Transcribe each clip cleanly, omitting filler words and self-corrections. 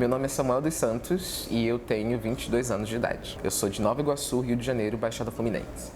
Meu nome é Samuel dos Santos e eu tenho 22 anos de idade. Eu sou de Nova Iguaçu, Rio de Janeiro, Baixada Fluminense.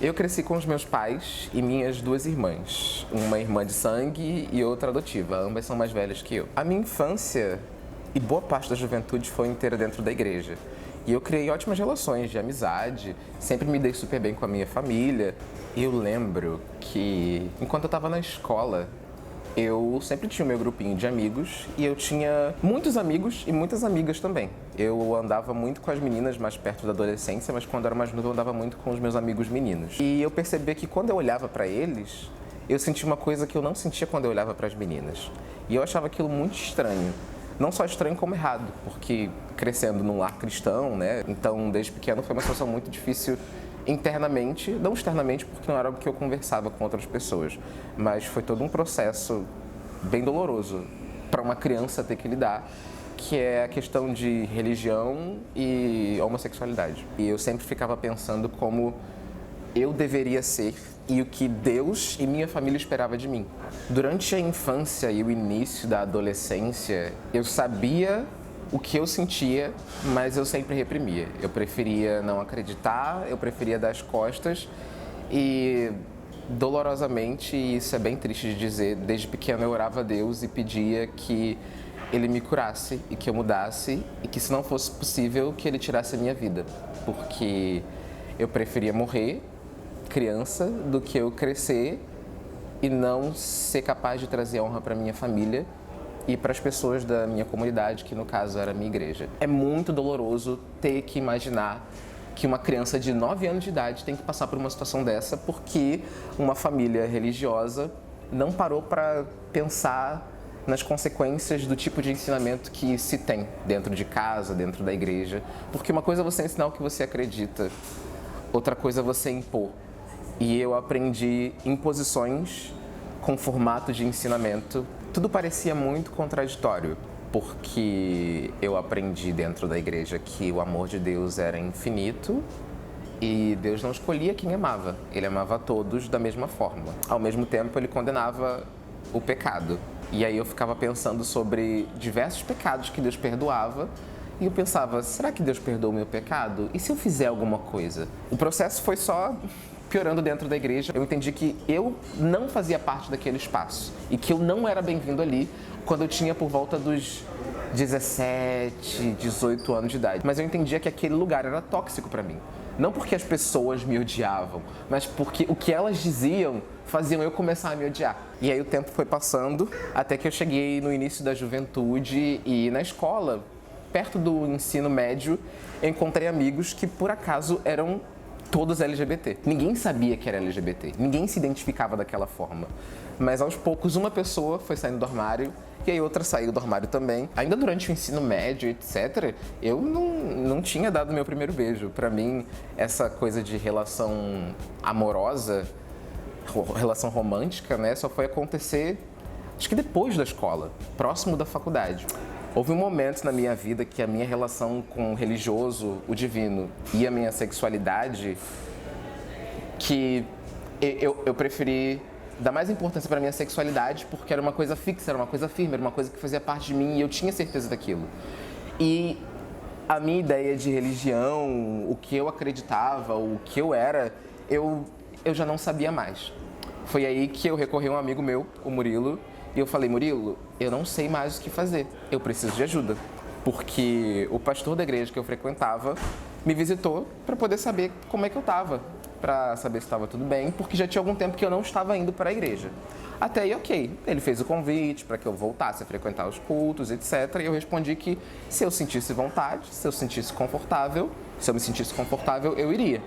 Eu cresci com os meus pais e minhas duas irmãs, uma irmã de sangue e outra adotiva, ambas são mais velhas que eu. A minha infância e boa parte da juventude foi inteira dentro da igreja. E eu criei ótimas relações de amizade, sempre me dei super bem com a minha família. Eu lembro que, enquanto eu estava na escola, eu sempre tinha o meu grupinho de amigos e eu tinha muitos amigos e muitas amigas também. Eu andava muito com as meninas mais perto da adolescência, mas quando eu era mais novo eu andava muito com os meus amigos meninos. E eu percebi que quando eu olhava para eles, eu sentia uma coisa que eu não sentia quando eu olhava para as meninas. E eu achava aquilo muito estranho. Não só estranho como errado, porque crescendo num lar cristão, né? Então, desde pequeno foi uma situação muito difícil internamente, não externamente, porque não era algo que eu conversava com outras pessoas, mas foi todo um processo bem doloroso para uma criança ter que lidar, que é a questão de religião e homossexualidade. E eu sempre ficava pensando como eu deveria ser e o que Deus e minha família esperava de mim. Durante a infância e o início da adolescência, eu sabia o que eu sentia, mas eu sempre reprimia. Eu preferia não acreditar, eu preferia dar as costas e, dolorosamente, e isso é bem triste de dizer, desde pequeno eu orava a Deus e pedia que Ele me curasse e que eu mudasse e que, se não fosse possível, que Ele tirasse a minha vida, porque eu preferia morrer criança do que eu crescer e não ser capaz de trazer honra para minha família e para as pessoas da minha comunidade, que no caso era a minha igreja. É muito doloroso ter que imaginar que uma criança de 9 anos de idade tem que passar por uma situação dessa porque uma família religiosa não parou para pensar nas consequências do tipo de ensinamento que se tem dentro de casa, dentro da igreja. Porque uma coisa é você ensinar o que você acredita, outra coisa é você impor. E eu aprendi imposições com formato de ensinamento. Tudo parecia muito contraditório, porque eu aprendi dentro da igreja que o amor de Deus era infinito e Deus não escolhia quem amava. Ele amava a todos da mesma forma. Ao mesmo tempo, Ele condenava o pecado. E aí eu ficava pensando sobre diversos pecados que Deus perdoava e eu pensava, será que Deus perdoa o meu pecado? E se eu fizer alguma coisa? O processo foi só piorando dentro da igreja. Eu entendi que eu não fazia parte daquele espaço e que eu não era bem-vindo ali quando eu tinha por volta dos 17, 18 anos de idade. Mas eu entendia que aquele lugar era tóxico para mim. Não porque as pessoas me odiavam, mas porque o que elas diziam faziam eu começar a me odiar. E aí o tempo foi passando até que eu cheguei no início da juventude e na escola, perto do ensino médio, eu encontrei amigos que por acaso eram todos LGBT. Ninguém sabia que era LGBT, ninguém se identificava daquela forma. Mas aos poucos uma pessoa foi saindo do armário e aí outra saiu do armário também. Ainda durante o ensino médio, etc., eu não tinha dado meu primeiro beijo. Para mim, essa coisa de relação amorosa, relação romântica, né, só foi acontecer, acho que depois da escola, próximo da faculdade. Houve um momento na minha vida que a minha relação com o religioso, o divino e a minha sexualidade, que eu preferi dar mais importância para a minha sexualidade porque era uma coisa fixa, era uma coisa firme, era uma coisa que fazia parte de mim e eu tinha certeza daquilo. E a minha ideia de religião, o que eu acreditava, o que eu era, eu já não sabia mais. Foi aí que eu recorri a um amigo meu, o Murilo, e eu falei, Murilo, eu não sei mais o que fazer, eu preciso de ajuda. Porque o pastor da igreja que eu frequentava me visitou para poder saber como é que eu estava, para saber se estava tudo bem, porque já tinha algum tempo que eu não estava indo para a igreja. Até aí, ok, ele fez o convite para que eu voltasse a frequentar os cultos, etc. E eu respondi que se eu sentisse vontade, se eu sentisse confortável, se eu me sentisse confortável, eu iria.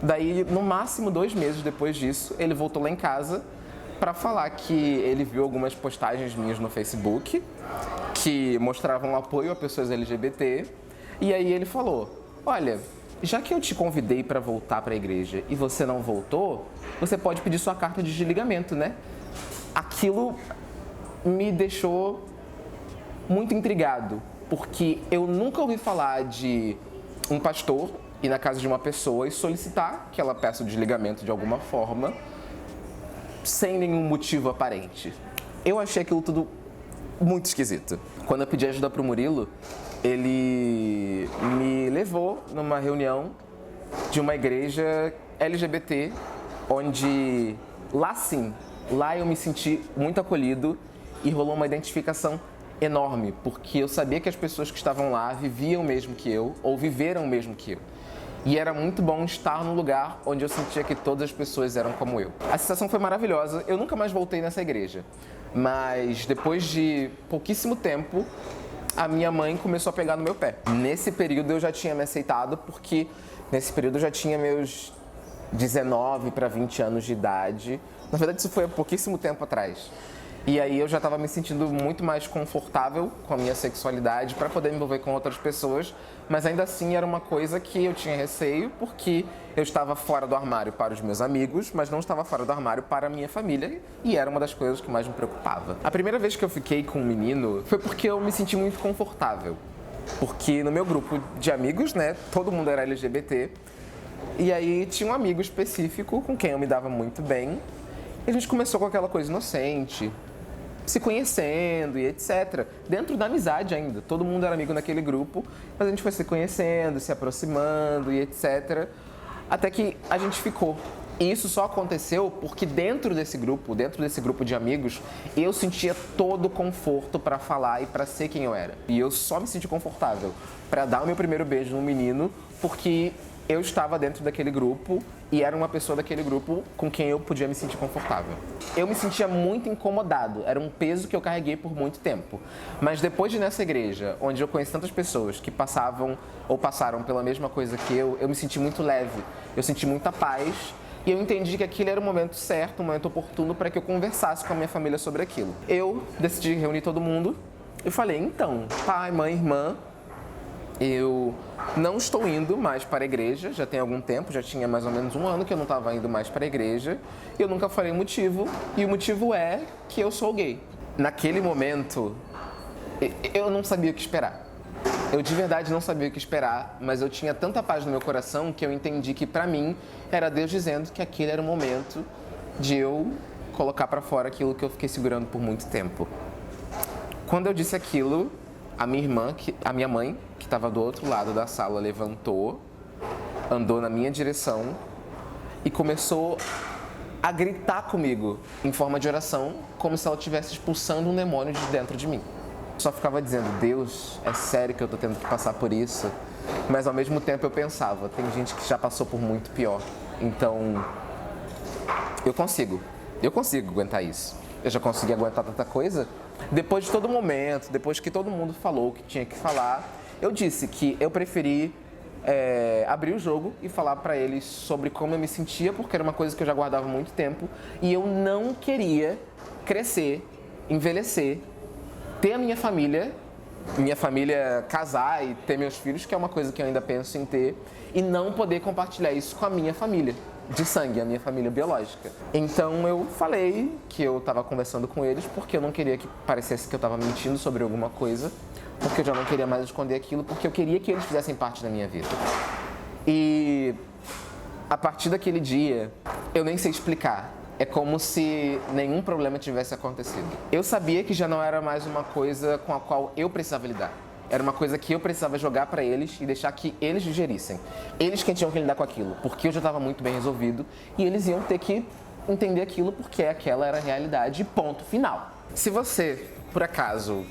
Daí, no máximo 2 meses depois disso, ele voltou lá em casa para falar que ele viu algumas postagens minhas no Facebook que mostravam apoio a pessoas LGBT e aí ele falou, olha, já que eu te convidei para voltar para a igreja e você não voltou, você pode pedir sua carta de desligamento, né? Aquilo me deixou muito intrigado, porque eu nunca ouvi falar de um pastor ir na casa de uma pessoa e solicitar que ela peça o desligamento de alguma forma, sem nenhum motivo aparente. Eu achei aquilo tudo muito esquisito. Quando eu pedi ajuda pro Murilo, ele me levou numa reunião de uma igreja LGBT, onde lá eu me senti muito acolhido e rolou uma identificação enorme, porque eu sabia que as pessoas que estavam lá viviam o mesmo que eu, ou viveram o mesmo que eu. E era muito bom estar num lugar onde eu sentia que todas as pessoas eram como eu. A sensação foi maravilhosa, eu nunca mais voltei nessa igreja. Mas depois de pouquíssimo tempo, a minha mãe começou a pegar no meu pé. Nesse período eu já tinha me aceitado, porque nesse período eu já tinha meus 19 para 20 anos de idade. Na verdade, isso foi há pouquíssimo tempo atrás. E aí eu já estava me sentindo muito mais confortável com a minha sexualidade para poder me envolver com outras pessoas, mas ainda assim era uma coisa que eu tinha receio, porque eu estava fora do armário para os meus amigos, mas não estava fora do armário para a minha família, e era uma das coisas que mais me preocupava. A primeira vez que eu fiquei com um menino foi porque eu me senti muito confortável, porque no meu grupo de amigos, né, todo mundo era LGBT, e aí tinha um amigo específico com quem eu me dava muito bem, e a gente começou com aquela coisa inocente, se conhecendo e etc. Dentro da amizade ainda. Todo mundo era amigo naquele grupo, mas a gente foi se conhecendo, se aproximando e etc. Até que a gente ficou. E isso só aconteceu porque dentro desse grupo de amigos, eu sentia todo o conforto para falar e para ser quem eu era. E eu só me senti confortável para dar o meu primeiro beijo num menino porque eu estava dentro daquele grupo e era uma pessoa daquele grupo com quem eu podia me sentir confortável. Eu me sentia muito incomodado, era um peso que eu carreguei por muito tempo. Mas depois de ir nessa igreja, onde eu conheci tantas pessoas que passavam ou passaram pela mesma coisa que eu me senti muito leve, eu senti muita paz e eu entendi que aquele era o momento certo, o momento oportuno para que eu conversasse com a minha família sobre aquilo. Eu decidi reunir todo mundo e falei, então, pai, mãe, irmã, eu não estou indo mais para a igreja, já tem algum tempo, já tinha mais ou menos um ano que eu não estava indo mais para a igreja. Eu nunca falei o motivo, e o motivo é que eu sou gay. Naquele momento, eu não sabia o que esperar. Eu de verdade não sabia o que esperar, mas eu tinha tanta paz no meu coração que eu entendi que para mim era Deus dizendo que aquele era o momento de eu colocar para fora aquilo que eu fiquei segurando por muito tempo. Quando eu disse aquilo, a minha mãe, que estava do outro lado da sala, levantou, andou na minha direção e começou a gritar comigo em forma de oração, como se ela estivesse expulsando um demônio de dentro de mim. Só ficava dizendo, Deus, é sério que eu tô tendo que passar por isso? Mas ao mesmo tempo eu pensava, tem gente que já passou por muito pior, então eu consigo aguentar isso. Eu já consegui aguentar tanta coisa. Depois de todo momento, depois que todo mundo falou o que tinha que falar, eu disse que eu preferi abrir o jogo e falar pra eles sobre como eu me sentia, porque era uma coisa que eu já guardava há muito tempo e eu não queria crescer, envelhecer, ter a minha família casar e ter meus filhos, que é uma coisa que eu ainda penso em ter, e não poder compartilhar isso com a minha família de sangue, a minha família biológica. Então eu falei que eu estava conversando com eles porque eu não queria que parecesse que eu estava mentindo sobre alguma coisa, porque eu já não queria mais esconder aquilo, porque eu queria que eles fizessem parte da minha vida. E a partir daquele dia, eu nem sei explicar. É como se nenhum problema tivesse acontecido. Eu sabia que já não era mais uma coisa com a qual eu precisava lidar. Era uma coisa que eu precisava jogar pra eles e deixar que eles digerissem. Eles quem tinham que lidar com aquilo, porque eu já estava muito bem resolvido e eles iam ter que entender aquilo porque aquela era a realidade, ponto final. Se você, por acaso,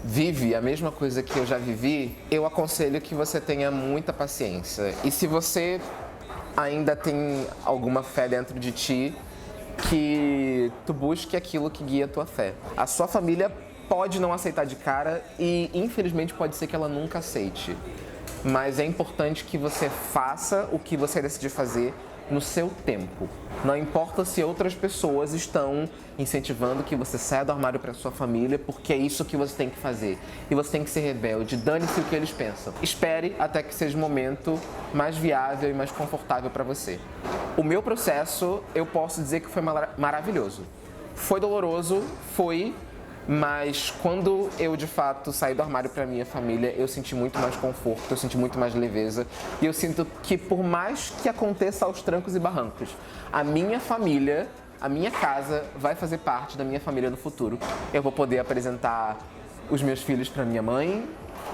vive a mesma coisa que eu já vivi, eu aconselho que você tenha muita paciência. E se você ainda tem alguma fé dentro de ti, que tu busque aquilo que guia a tua fé. A sua família pode não aceitar de cara e, infelizmente, pode ser que ela nunca aceite. Mas é importante que você faça o que você decidir fazer no seu tempo. Não importa se outras pessoas estão incentivando que você saia do armário para sua família, porque é isso que você tem que fazer. E você tem que ser rebelde, dane-se o que eles pensam. Espere até que seja o momento mais viável e mais confortável para você. O meu processo, eu posso dizer que foi maravilhoso. Foi doloroso, foi, Mas quando eu, de fato, saí do armário para minha família, eu senti muito mais conforto, eu senti muito mais leveza. E eu sinto que, por mais que aconteça aos trancos e barrancos, a minha família, a minha casa vai fazer parte da minha família no futuro. Eu vou poder apresentar os meus filhos para minha mãe.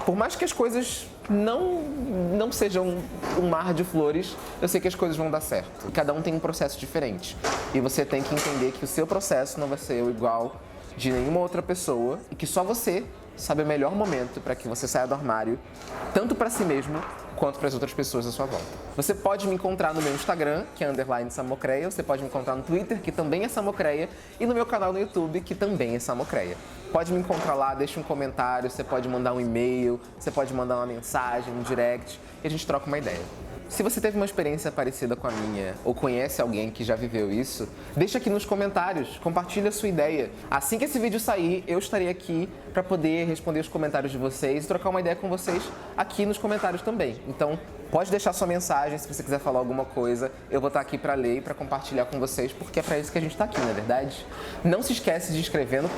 Por mais que as coisas não sejam um mar de flores, eu sei que as coisas vão dar certo. Cada um tem um processo diferente. E você tem que entender que o seu processo não vai ser igual de nenhuma outra pessoa e que só você sabe o melhor momento para que você saia do armário, tanto para si mesmo quanto para as outras pessoas à sua volta. Você pode me encontrar no meu Instagram, que é _Samocreia, você pode me encontrar no Twitter, que também é Samocreia, e no meu canal no YouTube, que também é Samocreia. Pode me encontrar lá, deixa um comentário, você pode mandar um e-mail, você pode mandar uma mensagem, um direct, e a gente troca uma ideia. Se você teve uma experiência parecida com a minha ou conhece alguém que já viveu isso, deixa aqui nos comentários, compartilha a sua ideia. Assim que esse vídeo sair, eu estarei aqui para poder responder os comentários de vocês e trocar uma ideia com vocês aqui nos comentários também. Então, pode deixar sua mensagem se você quiser falar alguma coisa. Eu vou estar aqui para ler e para compartilhar com vocês, porque é para isso que a gente está aqui, não é verdade? Não se esquece de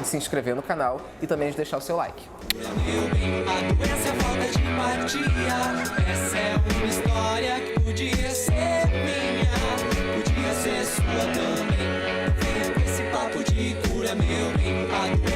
se inscrever no canal e também de deixar o seu like. A doença é falta de empatia. Essa é uma história que podia ser minha, podia ser sua também. Vem com esse papo de cura, meu bem.